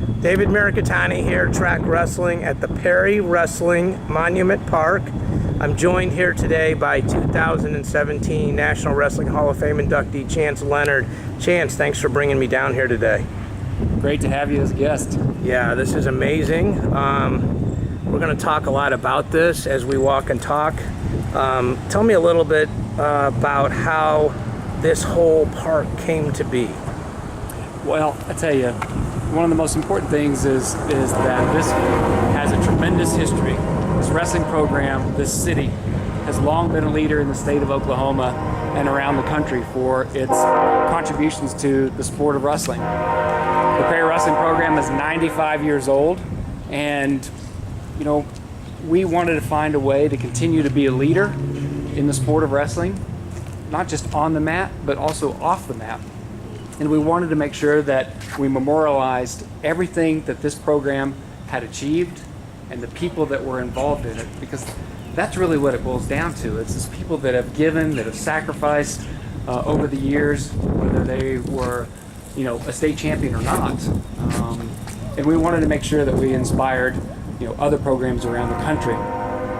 David Mirikitani here, Track Wrestling at the Perry Wrestling Monument Park. I'm joined here today by 2017 National Wrestling Hall of Fame inductee Chance Leonard. Chance, thanks for bringing me down here today. Great to have you as a guest. Yeah, this is amazing. We're going to talk a lot about this as we walk and talk. Tell me a little bit about how this whole park came to be. Well, I tell you, one of the most important things is that this has a tremendous history. This wrestling program, this city, has long been a leader in the state of Oklahoma and around the country for its contributions to the sport of wrestling. The Perry Wrestling program is 95 years old, and you know, we wanted to find a way to continue to be a leader in the sport of wrestling, not just on the mat, but also off the mat. And we wanted to make sure that we memorialized everything that this program had achieved and the people that were involved in it, because that's really what it boils down to. It's just people that have given, that have sacrificed over the years, whether they were, you know, a state champion or not. And we wanted to make sure that we inspired, you know, other programs around the country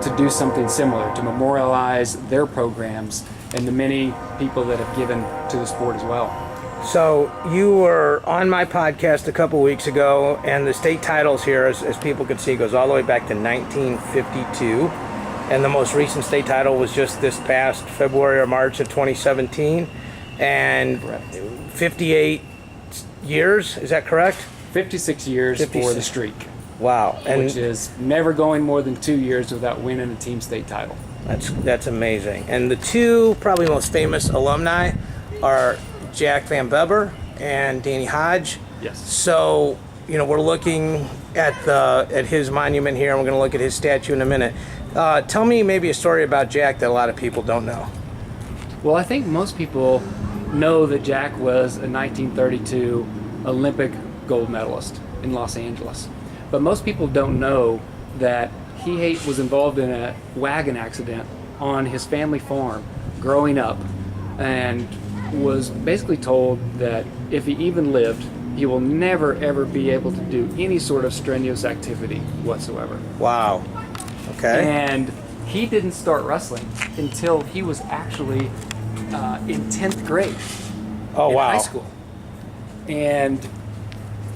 to do something similar, to memorialize their programs and the many people that have given to the sport as well. So you were on my podcast a couple weeks ago, and the state titles here, as people could see, goes all the way back to 1952. And the most recent state title was just this past February or March of 2017. And Correct. 58 years, is that correct? 56 years 56. for the streak. Wow. And Which is never going more than 2 years without winning a team state title. that's amazing. And the two probably most famous alumni are Jack Van Bubber and Danny Hodge. Yes. So, you know, we're looking at his monument here, and we're going to look at his statue in a minute. Tell me maybe a story about Jack that a lot of people don't know. Well, I think most people know that Jack was a 1932 Olympic gold medalist in Los Angeles. But most people don't know that he was involved in a wagon accident on his family farm growing up, and was basically told that if he even lived, he will never ever be able to do any sort of strenuous activity whatsoever. Wow. Okay. And he didn't start wrestling until he was actually in 10th grade Oh, in wow. high school. And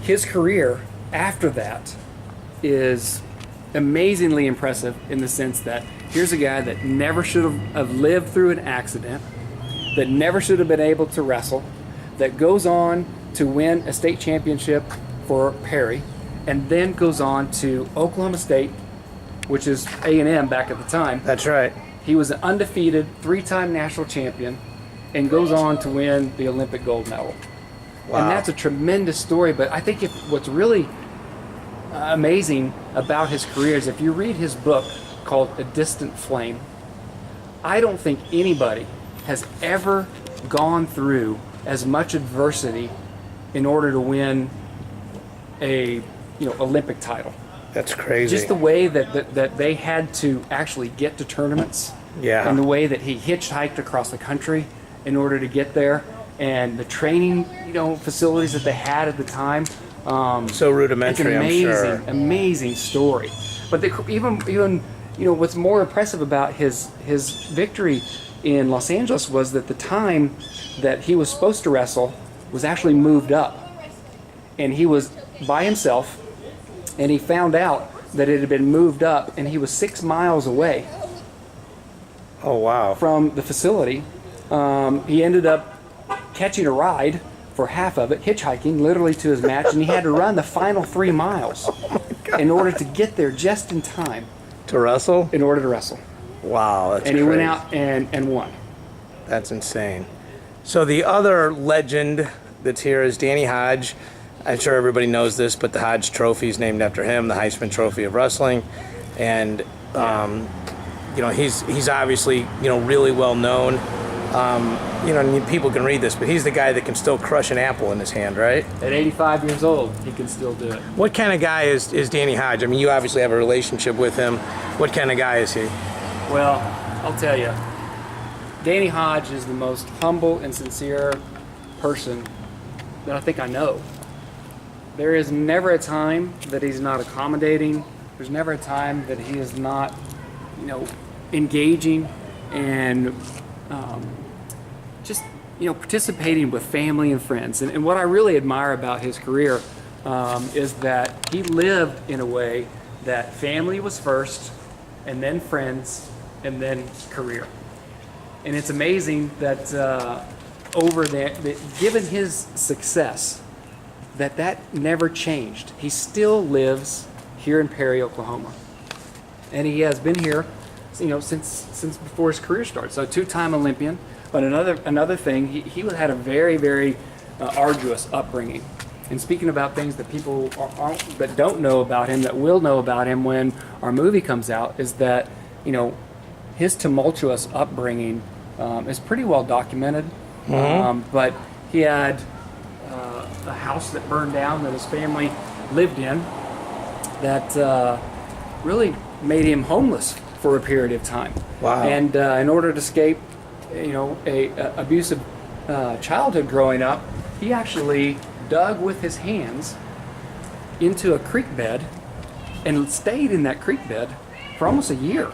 his career after that is amazingly impressive in the sense that here's a guy that never should have lived through an accident, that never should have been able to wrestle, that goes on to win a state championship for Perry, and then goes on to Oklahoma State, which is A&M back at the time. That's right. He was an undefeated 3-time national champion and goes on to win the Olympic gold medal. Wow. And that's a tremendous story, but I think what's really amazing about his career is if you read his book called A Distant Flame, I don't think anybody has ever gone through as much adversity in order to win a Olympic title. That's crazy. Just the way that they had to actually get to tournaments, Yeah. and the way that he hitchhiked across the country in order to get there, and the training facilities that they had at the time. So rudimentary, it's an I'm sure. amazing story. But even what's more impressive about his victory in Los Angeles was that the time that he was supposed to wrestle was actually moved up, and he was by himself, and he found out that it had been moved up, and he was 6 miles away Oh, wow. from the facility. He ended up catching a ride for half of it, hitchhiking literally to his match, and he had to run the final 3 miles in order to get there just in time To wrestle? in order to wrestle. Wow, that's And he went crazy. out and won. That's insane. So the other legend that's here is Danny Hodge. I'm sure everybody knows this, but the Hodge Trophy is named after him, the Heisman Trophy of wrestling. And, he's obviously, really well known. People can read this, but he's the guy that can still crush an apple in his hand, right? At 85 years old, he can still do it. What kind of guy is Danny Hodge? I mean, you obviously have a relationship with him. What kind of guy is he? Well, I'll tell you, Danny Hodge is the most humble and sincere person that I think I know. there is never a time that he's not accommodating. There's never a time that he is not, engaging and just, participating with family and friends. And what I really admire about his career is that he lived in a way that family was first, and then friends, and then career. And it's amazing that given his success, that never changed. He still lives here in Perry, Oklahoma, and he has been here, since before his career started. So, two-time Olympian. But another thing, he had a very, very arduous upbringing. And speaking about things that people that don't know about him, that will know about him when our movie comes out, is that his tumultuous upbringing is pretty well documented. But he had a house that burned down that his family lived in that really made him homeless for a period of time. Wow. And in order to escape, a abusive childhood growing up, he actually dug with his hands into a creek bed and stayed in that creek bed for almost a year.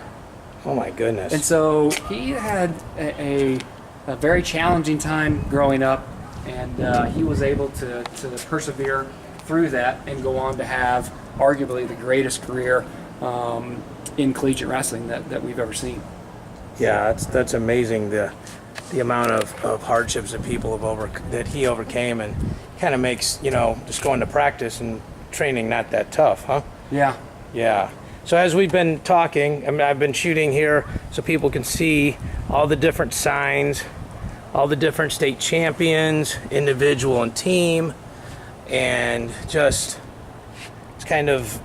Oh my goodness. And so he had a very challenging time growing up, and he was able to persevere through that and go on to have arguably the greatest career in collegiate wrestling that we've ever seen. Yeah, that's amazing, the amount of hardships that people have that he overcame, and kind of makes just going to practice and training not that tough, huh? Yeah. So as we've been talking, I've been shooting here so people can see all the different signs, all the different state champions, individual and team, and just it's kind of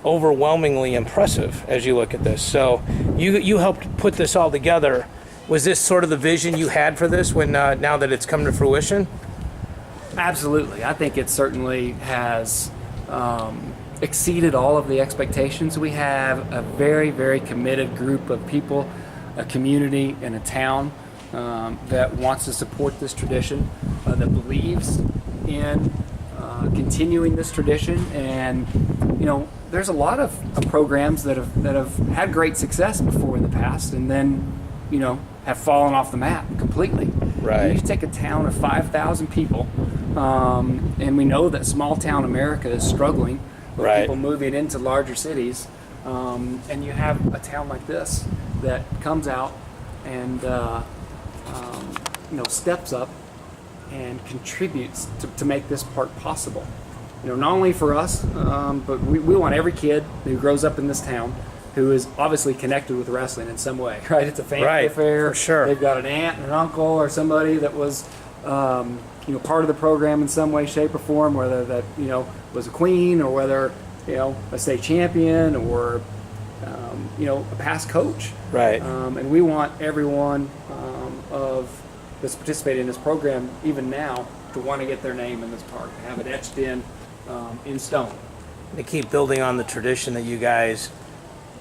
overwhelmingly impressive as you look at this. So you helped put this all together. Was this sort of the vision you had for this when now that it's come to fruition? Absolutely. I think it certainly has exceeded all of the expectations. We have a very, very committed group of people, a community and a town that wants to support this tradition, that believes in continuing this tradition. And there's a lot of programs that have had great success before in the past, and then have fallen off the map completely. Right. You take a town of 5,000 people, and we know that small town America is struggling with right. people moving into larger cities, and you have a town like this that comes out and steps up and contributes to make this part possible. Not only for us, but we want every kid who grows up in this town who is obviously connected with wrestling in some way, right? It's a family affair. For sure. They've got an aunt and an uncle or somebody that was, part of the program in some way, shape, or form, whether that, was a queen, or whether, a state champion, or, a past coach. Right. And we want everyone that's participating in this program, even now, to want to get their name in this park, to have it etched in stone. To keep building on the tradition that you guys,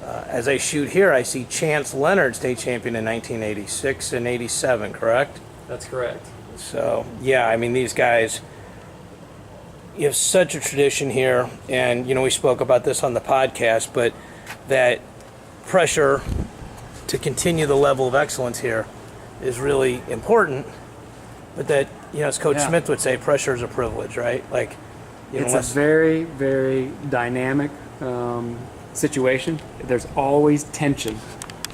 as I shoot here, I see Chance Leonard, state champion in 1986 and 87, correct? That's correct. So, yeah, these guys, you have such a tradition here, and, we spoke about this on the podcast, but that pressure to continue the level of excellence here is really important, but that, as Coach Smith would say, pressure is a privilege, right? Like, it's a very, very dynamic situation. There's always tension,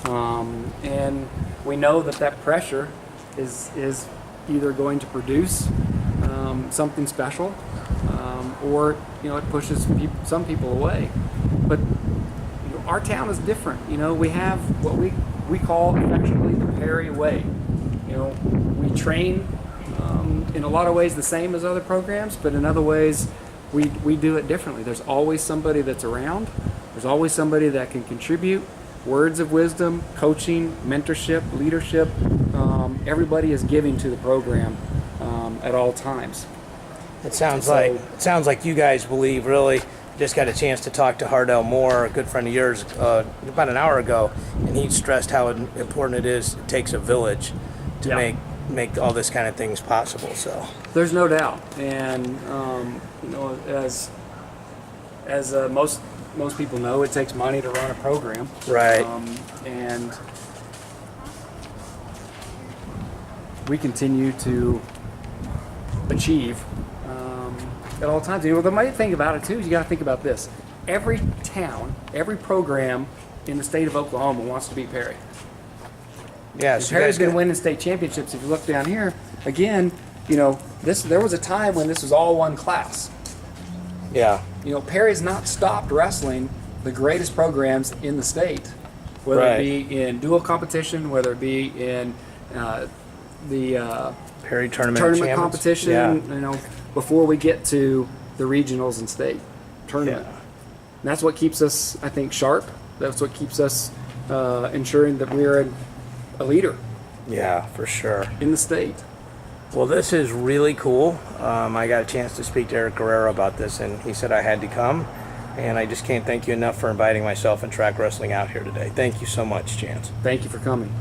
and we know that pressure is either going to produce something special, or it pushes some people away. But our town is different. We have what we call affectionately the Perry way. We train in a lot of ways the same as other programs, but in other ways we do it differently. There's always somebody that's around. There's always somebody that can contribute words of wisdom, coaching, mentorship, leadership. Everybody is giving to the program at all times. It sounds like you guys believe, really. Just got a chance to talk to Hardell Moore, a good friend of yours, about an hour ago, and he stressed how important it is. It takes a village to make make all this kind of things possible. So There's no doubt, and as most people know, it takes money to run a program, right. and we continue to achieve at all times. The main thing about it too is you got to think about this: every town, every program in the state of Oklahoma wants to beat Perry. Yeah, So Perry's been winning state championships. If you look down here, again, there was a time when this was all one class. Yeah. Perry's not stopped wrestling the greatest programs in the state, whether Right. it be in dual competition, whether it be in the Perry tournament champions. competition, Yeah. before we get to the regionals and state tournament. Yeah. And that's what keeps us, I think, sharp. That's what keeps us ensuring that we're a leader Yeah, for sure. in the state. Well, this is really cool. I got a chance to speak to Eric Guerrero about this, and he said I had to come. And I just can't thank you enough for inviting myself and Track Wrestling out here today. Thank you so much, Chance. Thank you for coming.